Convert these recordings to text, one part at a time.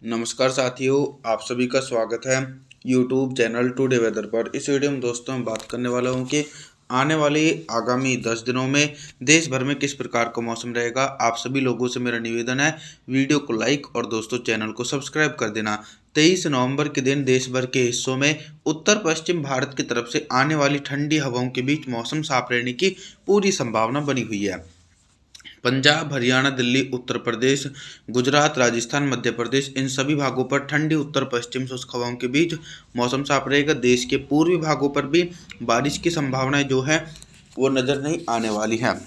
नमस्कार साथियों, आप सभी का स्वागत है यूट्यूब चैनल टुडे वेदर पर। इस वीडियो में दोस्तों मैं बात करने वाला हूं कि आने वाले आगामी 10 दिनों में देश भर में किस प्रकार का मौसम रहेगा। आप सभी लोगों से मेरा निवेदन है, वीडियो को लाइक और दोस्तों चैनल को सब्सक्राइब कर देना। 23 नवंबर के दिन देश भर के हिस्सों में उत्तर पश्चिम भारत की तरफ से आने वाली ठंडी हवाओं के बीच मौसम साफ रहने की पूरी संभावना बनी हुई है। पंजाब, हरियाणा, दिल्ली, उत्तर प्रदेश, गुजरात, राजस्थान, मध्य प्रदेश इन सभी भागों पर ठंडी उत्तर पश्चिम शुष्क हवाओं के बीच मौसम साफ रहेगा। देश के पूर्वी भागों पर भी बारिश की संभावनाएं जो है वो नज़र नहीं आने वाली है।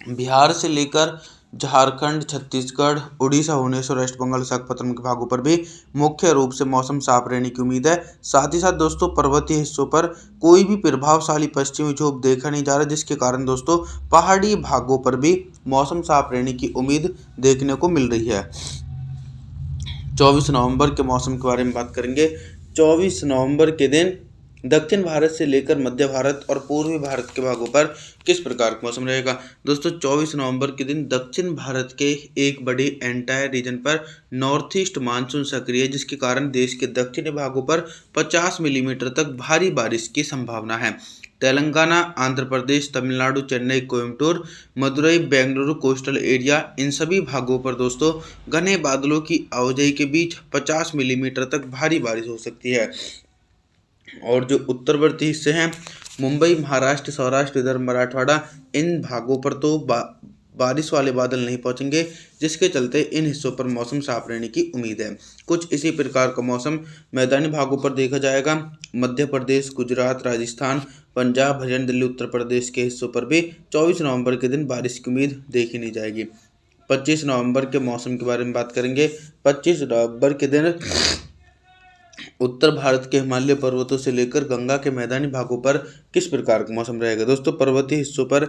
बिहार से लेकर झारखंड, छत्तीसगढ़, उड़ीसा, भुवनेश्वर, वेस्ट बंगाल, विशाखापत्तनम के भागों पर भी मुख्य रूप से मौसम साफ रहने की उम्मीद है। साथ ही साथ दोस्तों पर्वतीय हिस्सों पर कोई भी प्रभावशाली पश्चिमी विक्षोभ देखा नहीं जा रहा, जिसके कारण दोस्तों पहाड़ी भागों पर भी मौसम साफ रहने की उम्मीद देखने को मिल रही है। 24 नवंबर के मौसम के बारे में बात करेंगे। 24 नवंबर के दिन दक्षिण भारत से लेकर मध्य भारत और पूर्वी भारत के भागों पर किस प्रकार का मौसम रहेगा। दोस्तों 24 नवंबर के दिन दक्षिण भारत के एक बड़े एंटायर रीजन पर नॉर्थ ईस्ट मानसून सक्रिय है, जिसके कारण देश के दक्षिणी भागों पर 50 मिलीमीटर तक भारी बारिश की संभावना है। तेलंगाना, आंध्र प्रदेश, तमिलनाडु, चेन्नई, कोयम्बटूर, मदुरई, बेंगलुरु कोस्टल एरिया इन सभी भागों पर दोस्तों घने बादलों की आवाजाही के बीच 50 मिलीमीटर तक भारी बारिश हो सकती है। और जो उत्तरवर्ती हिस्से हैं मुंबई, महाराष्ट्र, सौराष्ट्र, विदर्भ, मराठवाड़ा इन भागों पर तो बारिश वाले बादल नहीं पहुंचेंगे, जिसके चलते इन हिस्सों पर मौसम साफ रहने की उम्मीद है। कुछ इसी प्रकार का मौसम मैदानी भागों पर देखा जाएगा। मध्य प्रदेश, गुजरात, राजस्थान, पंजाब, हरियाणा, दिल्ली, उत्तर प्रदेश के हिस्सों पर भी 24 नवंबर के दिन बारिश की उम्मीद देखी नहीं जाएगी। 25 नवंबर के मौसम के बारे में बात करेंगे। 25 नवंबर के दिन उत्तर भारत के हिमालय पर्वतों से लेकर गंगा के मैदानी भागों पर किस प्रकार का मौसम रहेगा। दोस्तों पर्वतीय हिस्सों पर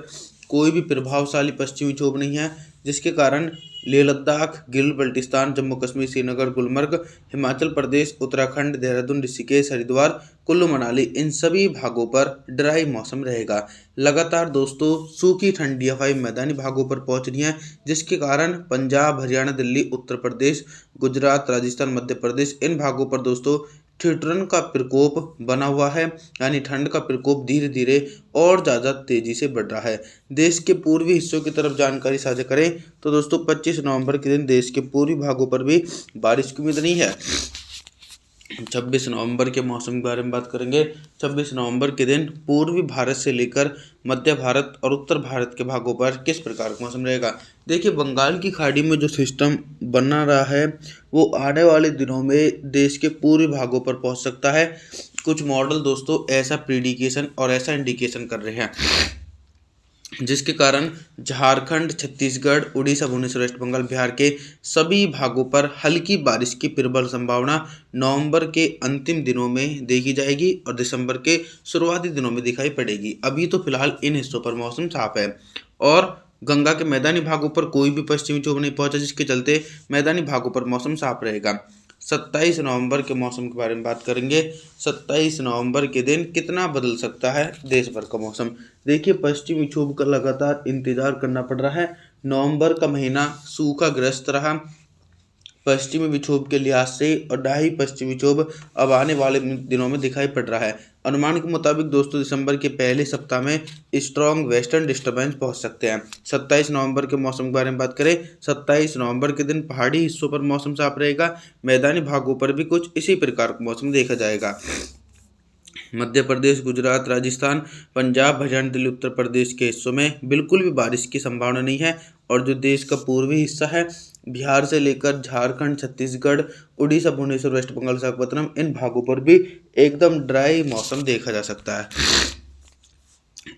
कोई भी प्रभावशाली पश्चिमी विक्षोभ नहीं है, जिसके कारण लेह लद्दाख, गिलगित बल्टिस्तान, जम्मू कश्मीर, श्रीनगर, गुलमर्ग, हिमाचल प्रदेश, उत्तराखंड, देहरादून, ऋषिकेश, हरिद्वार, कुल्लू मनाली इन सभी भागों पर ड्राई मौसम रहेगा। लगातार दोस्तों सूखी ठंडी हवाएं मैदानी भागों पर पहुंच रही हैं, जिसके कारण पंजाब, हरियाणा, दिल्ली, उत्तर प्रदेश, गुजरात, राजस्थान, मध्य प्रदेश इन भागों पर दोस्तों ठिठुरन का प्रकोप बना हुआ है, यानी ठंड का प्रकोप धीरे धीरे और ज़्यादा तेजी से बढ़ रहा है। देश के पूर्वी हिस्सों की तरफ जानकारी साझा करें तो दोस्तों 25 नवंबर के दिन देश के पूर्वी भागों पर भी बारिश की उम्मीद नहीं है। 26 नवंबर के मौसम के बारे में बात करेंगे। 26 नवंबर के दिन पूर्वी भारत से लेकर मध्य भारत और उत्तर भारत के भागों पर किस प्रकार का मौसम रहेगा। देखिए बंगाल की खाड़ी में जो सिस्टम बना रहा है वो आने वाले दिनों में देश के पूर्वी भागों पर पहुंच सकता है। कुछ मॉडल दोस्तों ऐसा प्रिडिकेशन और ऐसा इंडिकेशन कर रहे हैं, जिसके कारण झारखंड, छत्तीसगढ़, उड़ीसा, भुवनेश्वर, वेस्ट बंगाल, बिहार के सभी भागों पर हल्की बारिश की प्रबल संभावना नवंबर के अंतिम दिनों में देखी जाएगी और दिसंबर के शुरुआती दिनों में दिखाई पड़ेगी। अभी तो फिलहाल इन हिस्सों पर मौसम साफ है और गंगा के मैदानी भागों पर कोई भी पश्चिमी विक्षोभ नहीं पहुंचा, जिसके चलते मैदानी भागों पर मौसम साफ रहेगा। 27 नवंबर के मौसम के बारे में बात करेंगे। 27 नवंबर के दिन कितना बदल सकता है देश भर का मौसम। देखिए पश्चिमी विक्षोभ का लगातार इंतजार करना पड़ रहा है। नवंबर का महीना सूखाग्रस्त रहा पश्चिमी विक्षोभ के लिहाज से और ढाई पश्चिमी विक्षोभ अब आने वाले दिनों में दिखाई पड़ रहा है। अनुमान के मुताबिक दोस्तों दिसंबर के पहले सप्ताह में स्ट्रॉन्ग वेस्टर्न डिस्टर्बेंस पहुंच सकते हैं। 27 नवंबर के मौसम के बारे में बात करें। 27 नवंबर के दिन पहाड़ी हिस्सों पर मौसम साफ रहेगा, मैदानी भागों पर भी कुछ इसी प्रकार का मौसम देखा जाएगा। मध्य प्रदेश, गुजरात, राजस्थान, पंजाब, हरियाणा, दिल्ली, उत्तर प्रदेश के हिस्सों में बिल्कुल भी बारिश की संभावना नहीं है। और जो देश का पूर्वी हिस्सा है बिहार से लेकर झारखंड, छत्तीसगढ़, उड़ीसा, भुवनेश्वर, वेस्ट बंगाल, विशाखापत्तनम इन भागों पर भी एकदम ड्राई मौसम देखा जा सकता है।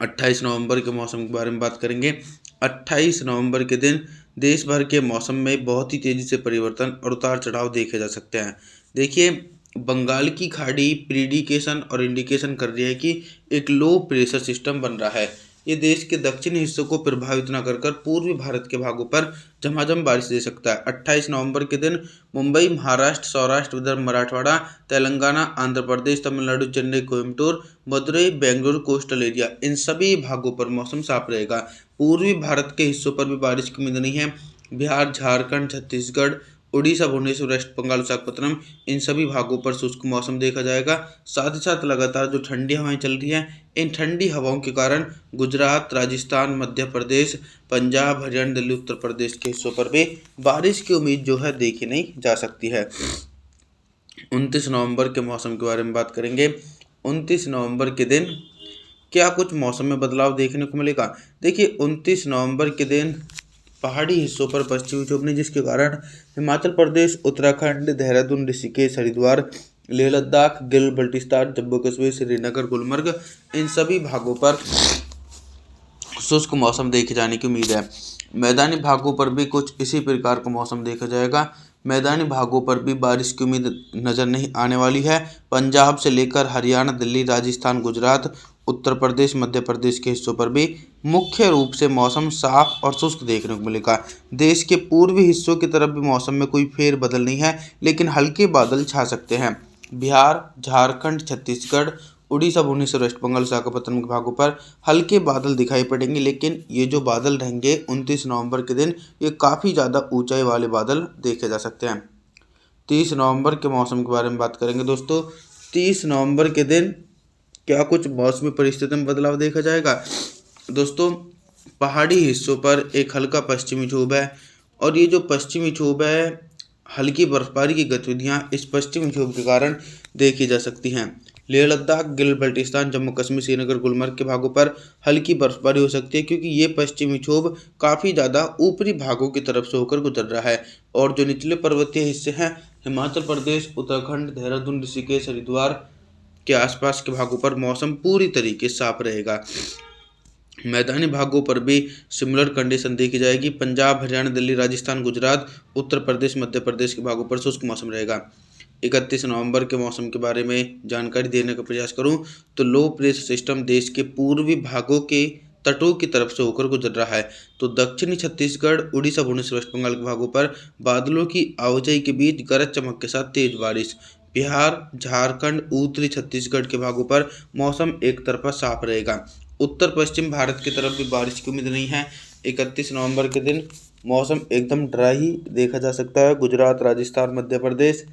28 नवंबर के मौसम के बारे में बात करेंगे। 28 नवंबर के दिन देश भर के मौसम में बहुत ही तेज़ी से परिवर्तन और उतार चढ़ाव देखे जा सकते हैं। देखिए बंगाल की खाड़ी प्रिडिकेशन और इंडिकेशन कर रही है कि एक लो प्रेशर सिस्टम बन रहा है। ये देश के दक्षिणी हिस्सों को प्रभावित न कर पूर्वी भारत के भागों पर झमाझम बारिश दे सकता है। 28 नवंबर के दिन मुंबई, महाराष्ट्र, सौराष्ट्र, विदर्भ, मराठवाड़ा, तेलंगाना, आंध्र प्रदेश, तमिलनाडु, चेन्नई, कोयम्बटूर, मदुरई, बेंगलुरु कोस्टल एरिया इन सभी भागों पर मौसम साफ रहेगा। पूर्वी भारत के हिस्सों पर भी बारिश की उम्मीद नहीं है। बिहार, झारखंड, छत्तीसगढ़, उड़ीसा, भुवनेश्वर, वेस्ट बंगाल, विशाखापत्तनम, इन सभी भागों पर शुष्क मौसम देखा जाएगा। साथ ही साथ लगातार जो ठंडी हवाएं चल रही हैं, इन ठंडी हवाओं के कारण गुजरात, राजस्थान, मध्य प्रदेश, पंजाब, हरियाणा, दिल्ली, उत्तर प्रदेश के हिस्सों पर भी बारिश की उम्मीद जो है देखी नहीं जा सकती है। 29 नवंबर के मौसम के बारे में बात करेंगे। 29 नवंबर के दिन क्या कुछ मौसम में बदलाव देखने को मिलेगा? देखिए 29 नवंबर के दिन पहाड़ी हिस्सों पर पश्चिमी विक्षोभ नहीं, जिसके कारण हिमाचल प्रदेश, उत्तराखंड, देहरादून, ऋषिकेश, हरिद्वार, लेह लद्दाख, गिल बल्टिस्तान, जम्मू कश्मीर, श्रीनगर, गुलमर्ग, इन सभी भागों पर शुष्क मौसम देखे जाने की उम्मीद है। मैदानी भागों पर भी कुछ इसी प्रकार का मौसम देखा जाएगा। मैदानी भागों पर भी बारिश की उम्मीद नज़र नहीं आने वाली है। पंजाब से लेकर हरियाणा, दिल्ली, राजस्थान, गुजरात, उत्तर प्रदेश, मध्य प्रदेश के हिस्सों पर भी मुख्य रूप से मौसम साफ और शुष्क देखने को मिलेगा। देश के पूर्वी हिस्सों की तरफ भी मौसम में कोई फेरबदल नहीं है, लेकिन हल्के बादल छा सकते हैं। बिहार, झारखंड, छत्तीसगढ़, उड़ीसा, भुवनेश्वर, वेस्ट बंगाल, विशाखापत्तनम के भागों पर हल्के बादल दिखाई पड़ेंगे, लेकिन ये जो बादल रहेंगे 29 नवंबर के दिन, ये काफ़ी ज़्यादा ऊंचाई वाले बादल देखे जा सकते हैं। 30 नवंबर के मौसम के बारे में बात करेंगे दोस्तों। 30 नवंबर के दिन क्या कुछ मौसमी परिस्थितियों में बदलाव देखा जाएगा? दोस्तों पहाड़ी हिस्सों पर एक हल्का पश्चिमी विक्षोभ है, और ये जो पश्चिमी विक्षोभ है, हल्की बर्फबारी की गतिविधियां इस पश्चिमी विक्षोभ के कारण देखी जा सकती हैं। लेह लद्दाख, गिल बल्टिस्तान, जम्मू कश्मीर, श्रीनगर, गुलमर्ग के भागों पर हल्की बर्फबारी हो सकती है, क्योंकि ये पश्चिमी विक्षोभ काफ़ी ज़्यादा ऊपरी भागों की तरफ से होकर गुजर रहा है। और जो निचले पर्वतीय हिस्से हैं, हिमाचल प्रदेश, उत्तराखंड, देहरादून, ऋषिकेश, हरिद्वार के आसपास के भागों पर मौसम पूरी तरीके से साफ रहेगा। मैदानी भागों पर भी सिमिलर कंडीशन देखी जाएगी। पंजाब, हरियाणा, दिल्ली, राजस्थान, गुजरात, उत्तर प्रदेश, मध्य प्रदेश के भागों पर शुष्क मौसम रहेगा। 31 नवंबर के मौसम के बारे में जानकारी देने का प्रयास करूं तो लो प्रेशर सिस्टम देश के पूर्वी भागों के तटों की तरफ से होकर गुजर रहा है। तो दक्षिणी छत्तीसगढ़, उड़ीसा, भुवनेश्वर, वेस्ट बंगाल के भागों पर बादलों की आवाजाही के बीच गरज चमक के साथ तेज बारिश। बिहार, झारखंड, उत्तरी छत्तीसगढ़ के भागों पर मौसम एक तरफा साफ रहेगा। उत्तर पश्चिम भारत की तरफ भी बारिश की उम्मीद नहीं है। 31 नवंबर के दिन मौसम एकदम ड्राई देखा जा सकता है। गुजरात, राजस्थान, मध्य प्रदेश,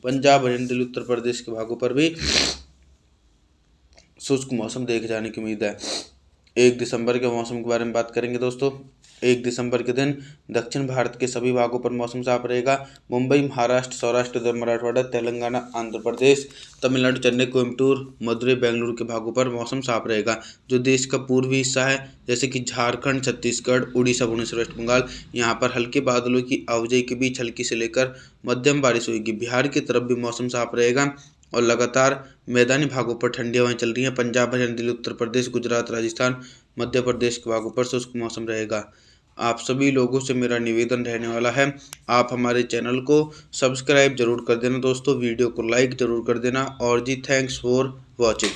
पंजाब, हरियाणा, दिल्ली, उत्तर प्रदेश के भागों पर भी शुष्क मौसम देखे जाने की उम्मीद है। 1 दिसंबर के मौसम के बारे में बात करेंगे दोस्तों। 1 दिसंबर के दिन दक्षिण भारत के सभी भागों पर मौसम साफ रहेगा। मुंबई, महाराष्ट्र, सौराष्ट्र, उधर मराठवाड़ा, तेलंगाना, आंध्र प्रदेश, तमिलनाडु, चेन्नई, कोयम्बटूर, मदुरई, बेंगलुरु के भागों पर मौसम साफ रहेगा। जो देश का पूर्वी हिस्सा है, जैसे कि झारखंड, छत्तीसगढ़, उड़ीसा, भुवनेश्वर, वेस्ट बंगाल, यहाँ पर हल्के बादलों की आवाजाही के बीच हल्की से लेकर मध्यम बारिश होगी। बिहार की तरफ भी मौसम साफ रहेगा, और लगातार मैदानी भागों पर ठंडी हवाएं चल रही हैं। पंजाब, हरियाणा, दिल्ली, उत्तर प्रदेश, गुजरात, राजस्थान, मध्य प्रदेश के भागों पर शुष्क मौसम रहेगा। आप सभी लोगों से मेरा निवेदन रहने वाला है, आप हमारे चैनल को सब्सक्राइब जरूर कर देना दोस्तों, वीडियो को लाइक जरूर कर देना। और जी थैंक्स फॉर वॉचिंग।